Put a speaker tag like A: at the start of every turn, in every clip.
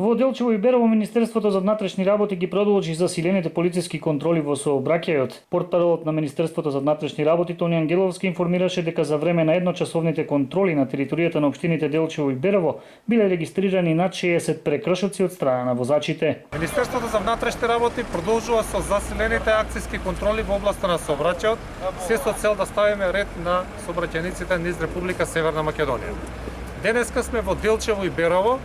A: Во Делчево и Берово Министерството за внатрешни работи ги продолжи засилените полициски контроли во сообраќајот. Портпаролот на Министерството за внатрешни работи Тони Ангеловски информираше дека за време на едночасовните контроли на територијата на општините Делчево и Берово биле регистрирани над 60 прекршоци од страна на возачите.
B: Министерството за внатрешни работи продолжува со засилените акциски контроли во областа на сообраќајот, се со цел да ставиме ред на сообраќајниците низ Република Северна Македонија. Денеска сме во Делчево и Берово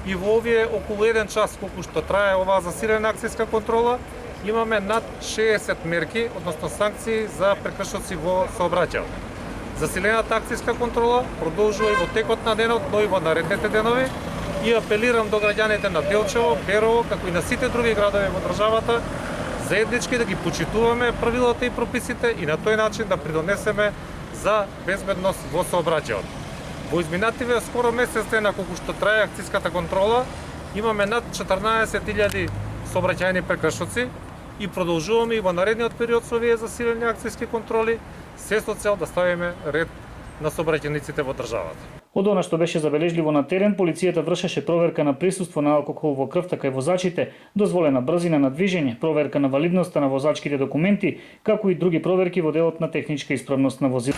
B: и во овие околу 1 час колку што трае оваа засилена акциска контрола, имаме над 60 мерки, односно санкции за прекршоци во сообраќајот. Засилената акциска контрола продолжува и во текот на денот, но и во наредните денови и апелирам до граѓаните на Делчево, Берово, како и на сите други градови во државата, заеднички да ги почитуваме правилата и прописите и на тој начин да придонесеме за безбедност во сообраќајот. Во изминативе скоро месец дена колку што трае акциската контрола, имаме над 14.000 сообраќајни прекршоци и продолжуваме и во наредниот период со овие засилени акциски контроли, се со цел да ставиме ред на сообраќајниците во државата.
A: Од она што беше забележливо на терен, полицијата вршеше проверка на присуство на алкохол во крвта кај возачите, дозволена брзина на движење, проверка на валидноста на возачките документи, како и други проверки во делот на техничка исправност на возило.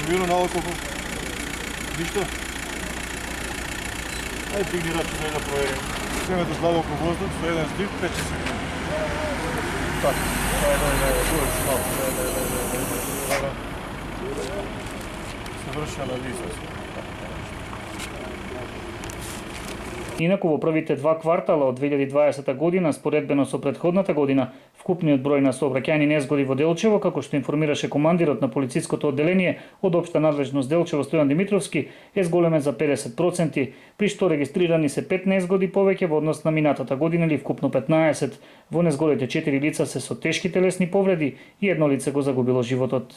C: Миро на алкохол. Ништо? Ајде дигни рачуна да проверим. Семето длабоко воздух со еден здив, 5 секунди. Така. Се врши анализа.
A: Инаку во првите 2 квартала од 2020 година, споредбено со претходната година, вкупниот број на сообраќајни незгоди во Делчево, како што информираше командирот на полициското одделение од општа надлежност Делчево Стојан Димитровски, е зголемен за 50%, при што регистрирани се 5 незгоди повеќе во однос на минатата година или вкупно 15. Во незгодите 4 лица се со тешки телесни повреди и едно лице го загубило животот.